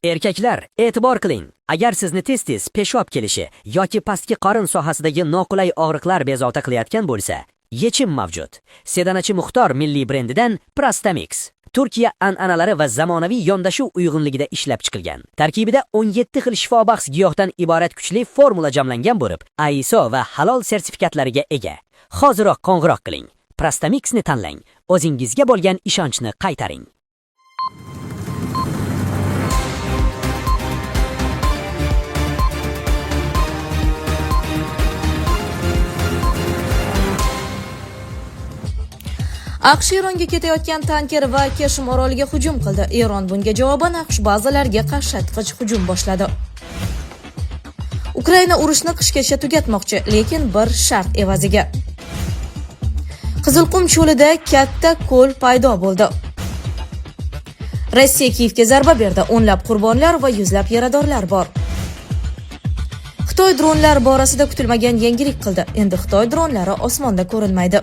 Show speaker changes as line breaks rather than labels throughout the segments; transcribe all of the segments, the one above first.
Erkaklar, e'tibor qiling. Agar sizni tez-tez peshob kelishi yoki pastki qorin sohasidagi noqulay og'riqlar bezovta qilayotgan bo'lsa, yechim mavjud. Sedanachi Muxtor milliy brendidan Prastamix. Turkiya an'analari va zamonaviy yondashuv uyg'unligida ishlab chiqilgan. Tarkibida 17 xil shifobaxsh giyohdan iborat kuchli formula jamlangan bo'lib, ISO va halol sertifikatlariga ega. Hoziroq qo'ng'iroq qiling. Prastamixni tanlang. O'zingizga bo'lgan ishonchni qaytaring.
AQSh Eronga ketayotgan tanker va Keshim oroliga hujum qildi. Eron bunga javoban AQSh bazalarga qashatqich hujum boshladi. Ukraina urushni qishgacha tugatmoqchi, lekin bir shart evaziga. Qizilqum cho'lida katta ko'l paydo bo'ldi. Rossiya Kiyevga zarba berdi. O'nlab qurbonlar va yuzlab yaradorlar bor. Xitoy dronlar borasida kutilmagan yangilik qildi. Endi Xitoy dronlari osmonda ko'rinmaydi.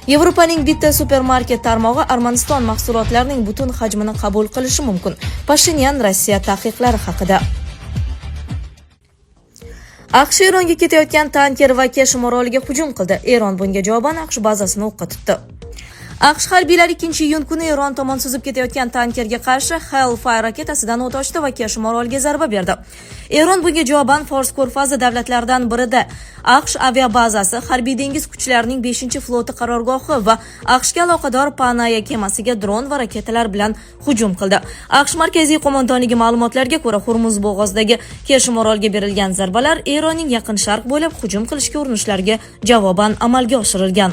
Yevropaning bitta supermarket tarmog'i Armaniston mahsulotlarining butun hajmini qabul qilishi mumkin. Pashinyan Rossiya taqiqlari haqida. AQSh Eronga ketayotgan tanker va Keshim oroliga hujum qildi. Eron bunga javoban AQSh bazasini o'qqa tutdi. AQSh harbiylari 2-iyun kuni Eron tomon suzib ketayotgan tankerga qarshi Hellfire raketasidan o't ochdi va Keshim oroliga zarba berdi. Eron bunga javoban Fors ko'rfazi davlatlaridan birida AQSh aviabazasi, harbiy dengiz kuchlarining 5-floti qarorgohi va AQShga aloqador Panaya kemasiga dron va raketalar bilan hujum qildi. AQSh markaziy qo'mondonligi ma'lumotlariga ko'ra, Hormuz bo'g'ozidagi Keshim oroliga berilgan zarbalar Eronning yaqin sharq bo'ylab hujum qilishga urinishlariga javoban amalga oshirilgan.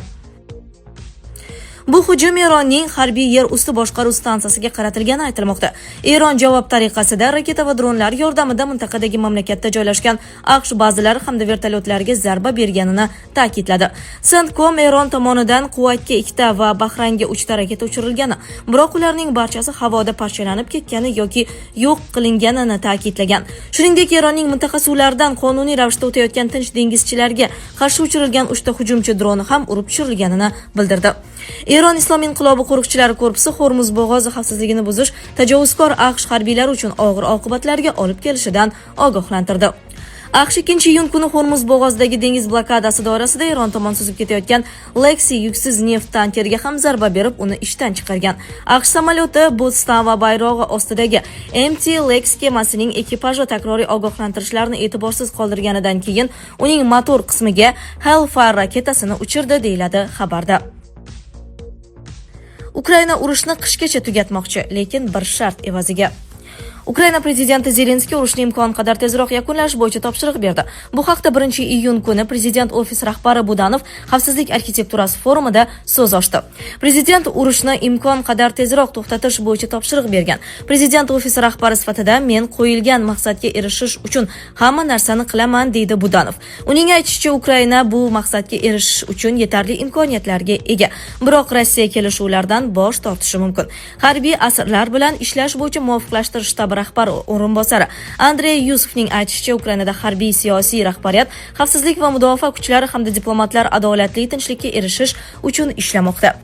Bu hujum Eronning harbiy yer usti boshqaruv stansiyasiga qaratilgani aytilmoqda. Eron javob tariqasida raketa va dronlar yordamida mintaqadagi mamlakatda joylashgan AQSh bazalari hamda vertolyotlarga zarba berganini ta'kidladi. CENTCOM Eron tomonidan Kuvaytga 2 va Bahraynga 3 raketa uchirilgani, biroq ularning barchasi havoda parchalanib ketgani yoki yo'q qilinganini ta'kidlagan. Shuningdek, Eronning mintaqa suvlaridan qonuniy ravishda o'tayotgan tinch dengizchilarga qarshi uchirilgan 3 hujumchi droni ham urib tushirilganini bildirdi. Eron Islom inqilobi qo'riqchilari korpusi Hormuz bo'g'ozi xavfsizligini buzish tajovuzkor AQSh harbiylari uchun og'ir oqibatlarga olib kelishidan ogohlantirdi. AQSh 2-iyun kuni Hormuz bo'g'ozidagi dengiz blokadasi doirasida Eron tomon suzib ketayotgan Lexi yuksiz neft tankeriga ham zarba berib, uni ishdan chiqargan. AQSh samolyoti Boston va bayrog'i ostidagi MT Lex kemasining ekipaji takroriy ogohlantirishlarni e'tiborsiz qoldirganidan keyin uning motor qismiga Hellfire raketasini uchirdi, deyiladi xabarda. Ukraina urushni qishgacha tugatmoqchi, lekin bir shart evaziga. Ukraina prezidenti Zelenskiy urushni imkon qadar tezroq yakunlash bo'yicha topshiriq berdi. Bu haqda 1-iyun kuni prezident ofisi rahbari Budanov Xavfsizlik arxitekturasi forumida so'z ochdi. Prezident urushni imkon qadar tezroq to'xtatish bo'yicha topshiriq bergan. Prezident ofisi rahbari sifatida men qo'yilgan maqsadga erishish uchun hamma narsani qilaman, deydi Budanov. Uning aytishicha, Ukraina bu maqsadga erishish uchun yetarli imkoniyatlarga ega. Biroq Rossiya kelishuvlardan bosh tortishi mumkin. Harbiy asirlar bilan ishlash bo'yicha muvofiqlashtirish rahbar o'rinbosari Andrey Yusufning aytishicha, Ukrainada harbiy siyosiy rahbariyat, xavfsizlik va mudofaa kuchlari hamda diplomatlar adolatli tinchlikka erishish uchun ishlamoqda.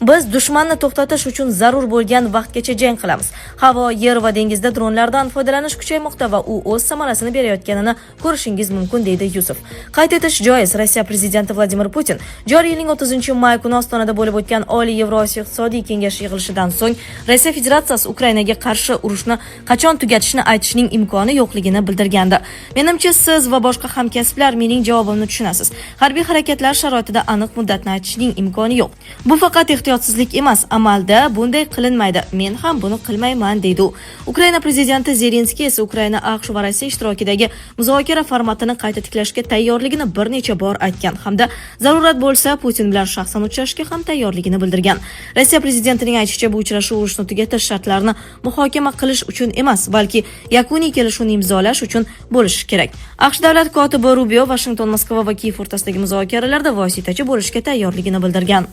Biz dushmanni to'xtatish uchun zarur bo'lgan vaqtgacha jang qilamiz. Havo, yer va dengizda dronlardan foydalanish kuchaymoqda va u o'z samarasini berayotganini ko'rishingiz mumkin, deydi Yusuf. Qayd etish joiz, Rossiya prezidenti Vladimir Putin joriy yilning 30-may kuni Ostonada bo'lib o'tgan Oliy Yevrosiyo iqtisodiy kengashi yig'ilishidan so'ng Rossiya Federatsiyasi Ukrainaga qarshi urushni qachon tugatishni aytishning imkoni yo'qligini bildirgandi. Menimcha, siz va boshqa hamkasblar mening javobimni tushunasiz. Harbiy harakatlar sharoitida aniq muddatni aytishning imkoni yo'q. Bu faqat ehtiyotsizlik emas, amalda bunday qilinmaydi. Men ham buni qilmayman, deydi u. Ukraina prezidenti Zelenskiy esa Ukraina, AQSh va Rossiya ishtirokidagi muzokara formatini qayta tiklashga tayyorligini bir necha bor aytgan hamda zarurat bo'lsa Putin bilan shaxsan uchrashishga ham tayyorligini bildirgan. Rossiya prezidentining aytishicha, bu uchrashuv urushni tugatish shartlarini muhokama qilish uchun emas, balki yakuniy kelishuvni imzolash uchun bo'lishi kerak. AQSh davlat kotibi Rubio Washington, Moskva va Kiyev o'rtasidagi muzokaralarda vositachi bo'lishga tayyorligini bildirgan.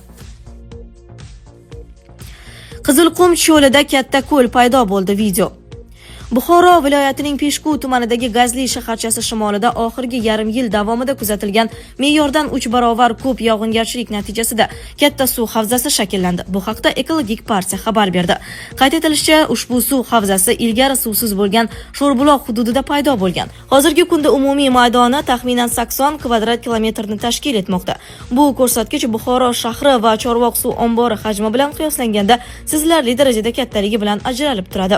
Qizilqum cho'lida katta ko'l paydo bo'ldi. Video. Buxoro viloyatining Peshku tumanidagi Gazli shaharchasi shimolida oxirgi yarim yil davomida kuzatilgan me'yordan 3 barobar ko'p yog'ingarchilik natijasida katta suv havzasi shakllandi. Bu haqda Ekologik partiya xabar berdi. Qayd etilishicha, ushbu suv havzasi ilgari suvsiz bo'lgan Sho'rbuloq hududida paydo bo'lgan. Hozirgi kunda umumiy maydoni taxminan 80 kvadrat kilometrni tashkil etmoqda. Bu ko'rsatkich Buxoro shahri va Chorvoq suv ombori hajmi bilan qiyoslanganda sezilarli darajada kattaligi bilan ajralib turadi.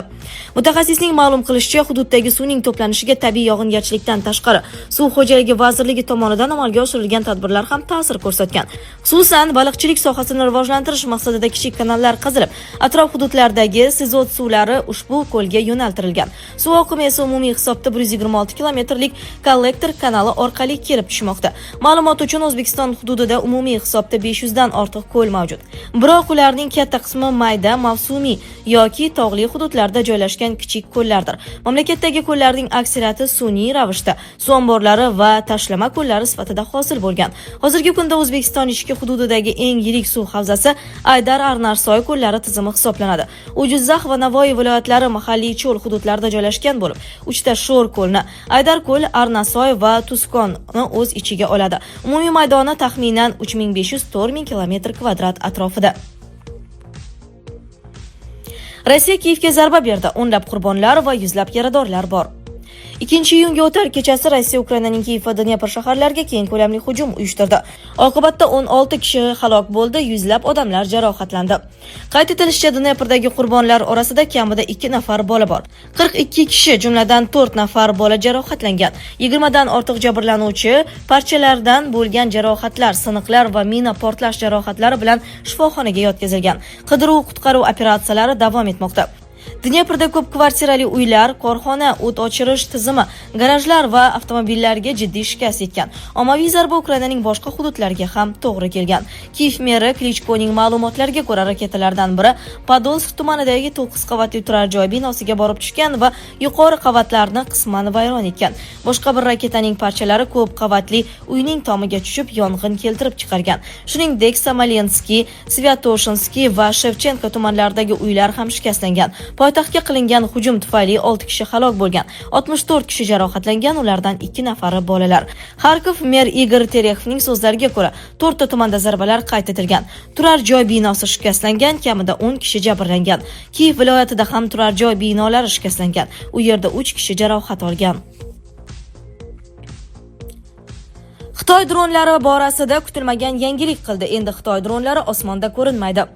Mutaxassisning ma'lum qilishicha, hududdagi suvning to'planishiga tabiiy yog'ingarchilikdan tashqari Suv xo'jaligi vazirligi tomonidan amalga oshirilgan tadbirlar ham ta'sir ko'rsatgan. Xususan, baliqchilik sohasini rivojlantirish maqsadida kichik kanallar qazilib, atrof hududlardagi sizot suvlari ushbu ko'lga yo'naltirilgan. Suv oqimi esa umumiy hisobda 126 kilometrlik kollektor kanali orqali kelib tushmoqda. Ma'lumot uchun, O'zbekiston hududida umumiy hisobda 500 dan ortiq ko'l mavjud. Biroq ularning katta qismi mayda, mavsumiy yoki tog'li hududlarda joylashgan kichik ko'llardir. Mamlakatdagi ko'llarning aksariyati sun'iy ravishda suv omborlari va tashlama ko'llari sifatida hosil bo'lgan. Hozirgi kunda O'zbekiston ichki hududidagi eng yirik suv havzasi Aydar Arnarsoy ko'llari tizimi hisoblanadi. U Jizzax va Navoiy viloyatlari mahalliy cho'l hududlarida joylashgan bo'lib, 3 ta sho'r ko'lni Aydar ko'l, Arnasoy va Tuskonni o'z ichiga oladi. Umumiy maydoni taxminan 3500-4000 kilometr kvadrat atrofida. Rossiya Kiyevga zarba berdi. O'nlab qurbonlar va yuzlab yaradorlar bor. 2-iyunga o'tar kechasi Rossiya Ukrainaning Kiyev va Dnepr shaharlariga keng ko'lamli hujum uyushtirdi. Oqibatda 16 kishi halok bo'ldi, yuzlab odamlar jarohatlandi. Qayd etilishicha, Dneprdagi qurbonlar orasida kamida 2 nafar bola bor. 42 kishi, jumladan 4 nafar bola jarohatlangan. 20 dan ortiq jabrlanuvchi parchalardan bo'lgan jarohatlar, siniqlar va mina portlash jarohatlari bilan shifoxonaga yetkazilgan. Qidiruv-qutqaruv operatsiyalari davom etmoqda. Dneprda ko'p kvartirali uylar, korxona, o't o'chirish tizimi, garajlar va avtomobillarga jiddiy shikast yetgan. Ommaviy zarba Ukrainaning boshqa hududlariga ham to'g'ri kelgan. Kiyev meri Klichkoning ma'lumotlariga ko'ra, raketalardan biri Podolsk tumanidagi 9 qavatli turar joy binosiga borib tushgan va yuqori qavatlarni qisman vayron etgan. Boshqa bir raketaning parchalari ko'p qavatli uyning tomiga tushib, yong'in keltirib chiqargan. Shuningdek, Smolenskiy, Svyatoshinsky va Shevchenko tumanlaridagi uylar ham shikastlangan. Poytaxtga qilingan hujum tufayli 6 kishi halok bo'lgan, 64 kishi jarohatlangan, ulardan 2 nafari bolalar. Xarkov mer Igor Terexovning so'zlariga ko'ra, 4 ta tumanda zarbalar qayd etilgan. Turar joy binosi shikastlangan, kamida 10 kishi jabrlangan. Kiyev viloyatida ham turar joy binolari shikastlangan. U yerda 3 kishi jarohat olgan. Xitoy dronlari borasida kutilmagan yangilik qildi. Endi Xitoy dronlari osmonda ko'rinmaydi.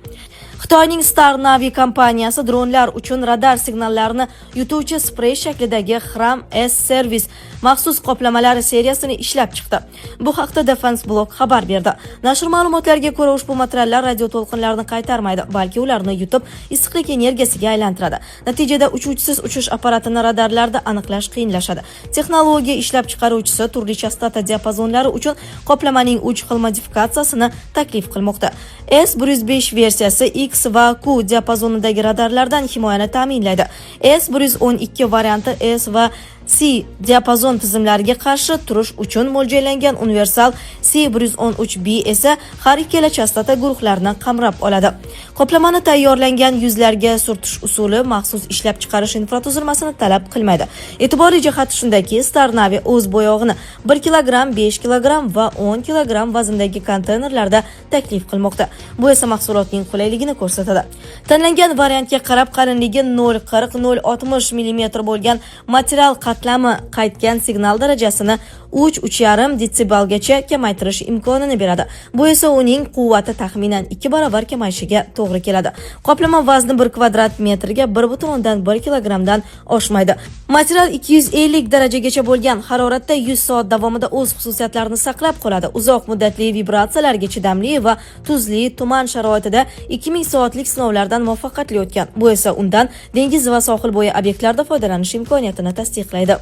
Xitoyning Star Navi kompaniyasi dronlar uchun radar signallarini yutuvchi sprey shaklidagi Hram S-Service maxsus qoplamalari seriyasini ishlab chiqdi. Bu haqda Defense Blog xabar berdi. Nashr ma'lumotlariga ko'ra, ushbu materiallar radio to'lqinlarini qaytarmaydi, balki ularni yutib, issiqlik energiyasiga aylantiradi. Natijada uchuvchisiz uchish apparatini radarlarda aniqlash qiyinlashadi. Texnologiya ishlab chiqaruvchisi turli chastota diapazonlari uchun qoplamaning 3 xil modifikatsiyasini taklif qilmoqda. S-105 versiyasi X va Q diapazonidagi radarlardan himoyani ta'minlaydi. S-112 varianti S va C diapazon tizimlariga qarshi turish uchun mo'ljallangan. Universal C-113B esa har ikkala chastota guruhlarini qamrab oladi. Qoplamani tayyorlangan yuzlarga surtish usuli maxsus ishlab chiqarish infratuzilmasini talab qilmaydi. E'tiborli jihati shundaki, Star Navi o'z bo'yog'ini 1 kilogramm, 5 kilogramm va 10 kilogramm vazndagi konteynerlarda taklif qilmoqda. Bu esa mahsulotning qulayligini ko'rsatadi. Tanlangan variantga qarab qalinligi 0,40-0,60 mm bo'lgan material qatlami qaytgan signal darajasini 3-3,5 detsibelgacha kamaytirish imkonini beradi. Bu esa uning quvvati taxminan 2 barobar kamayishiga to'g'ri keladi. Qoplama vazni 1 kvadrat metrga 1,1 kilogrammdan oshmaydi. Material 250 darajagacha bo'lgan haroratda 100 soat davomida o'z xususiyatlarini saqlab qoladi. Uzoq muddatli vibratsiyalarga chidamli va tuzli tuman sharoitida 2000 soatlik sinovlardan muvaffaqiyatli o'tgan. Bu esa undan dengiz va sohil bo'yi obyektlarda foydalanish imkoniyatini tasdiqlaydi.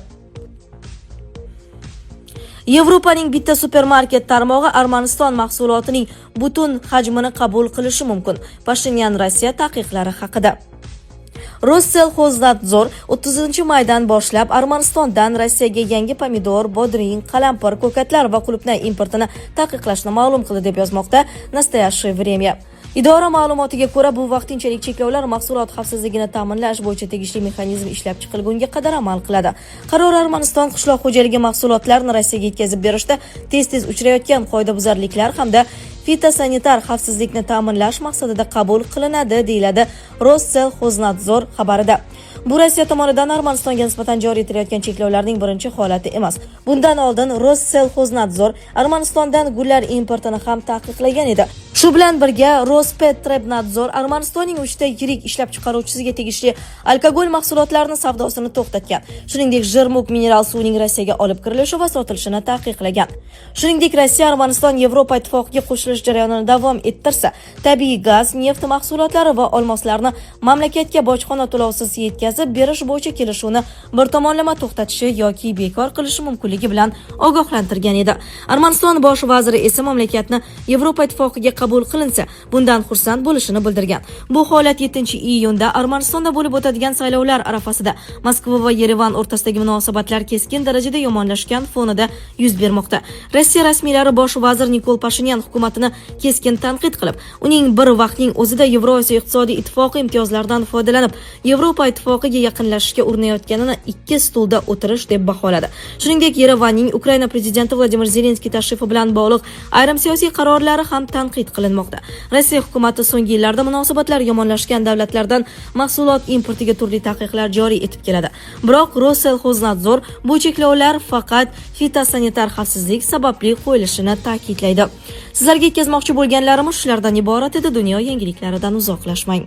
Yevropaning bitta supermarket tarmog'i Armaniston mahsulotining butun hajmini qabul qilishi mumkin. Pashinyan Rossiya taqiqlari haqida. Rossellxoznadzor 30-maydan boshlab Armanistondan Rossiyaga yangi pomidor, bodring, qalampir, ko'katlar va qulupnay importini taqiqlashni ma'lum qildi deb yozmoqda Nastoyashye Vremya. Idora ma'lumotiga ko'ra, bu vaqtinchalik cheklovlar mahsulot xavfsizligini ta'minlash bo'yicha tegishli mexanizm ishlab chiqilgunga qadar amal qiladi. Qaror Armaniston qishloq xo'jaligi mahsulotlarini Rossiyaga yetkazib berishda tez-tez uchrayotgan qoidabuzarliklar hamda fitosanitar xavfsizlikni ta'minlash maqsadida qabul qilinadi, deyiladi Rossellxoznadzor xabarida. Bu Rossiya tomonidan Armanistonga nisbatan joriy etilayotgan cheklovlarning birinchi holati emas. Bundan oldin Rossellxoznadzor Armanistondan gullar importini ham taqiqlagan edi. Shu bilan birga Rospetrebnadzor Armanistonning 3 ta yirik ishlab chiqaruvchisiga tegishli alkogol mahsulotlarini savdosini to'xtatgan. Shuningdek, Jirmuk mineral suvining Rossiyaga olib kirilishi va sotilishini taqiqlagan. Shuningdek, Rossiya Armaniston Yevropa ittifoqiga qo'shilish jarayonini davom ettirsa, tabiiy gaz, neft mahsulotlari va olmoslarni mamlakatga bojxona to'lovsiz yetkazib berish bo'yicha kelishuvni bir tomonlama to'xtatishi yoki bekor qilishi mumkinligi bilan ogohlantirgan edi. Armaniston bosh vaziri esa mamlakatni Yevropa ittifoqiga qabul qilinsa, bundan xursand bo'lishini bildirgan. Bu holat 7-iyunda Armanistonda bo'lib o'tadigan saylovlar arafasida Moskva va Yerevan o'rtasidagi munosabatlar keskin darajada yomonlashgan fonida yuz bermoqda. Rossiya rasmiylari bosh vazir Nikol Pashinyan hukumatini keskin tanqid qilib, uning bir vaqtning o'zida Yevrosiyo iqtisodiy ittifoqi imtiyozlaridan foydalanib, Yevropa ittifoqiga yaqinlashishga urinayotganini ikki stulda o'tirish deb baholadi. Shuningdek, Yerevanning Ukraina prezidenti Vladimir Zelenskiy tashrifi bilan bog'liq ayrim siyosiy qarorlari ham tanqid qilinmoqda. Rossiya hukumati so'nggi yillarda munosabatlar yomonlashgan davlatlardan mahsulot importiga turli taqiqlar joriy etib keladi. Biroq Rossellxoznadzor bu cheklovlar faqat fitosanitar xavfsizlik sababli qo'yilishini ta'kidlaydi. Sizlarga yetkazmoqchi bo'lganlarimiz shulardan iborat edi. Dunyo yangiliklaridan uzoqlashmang.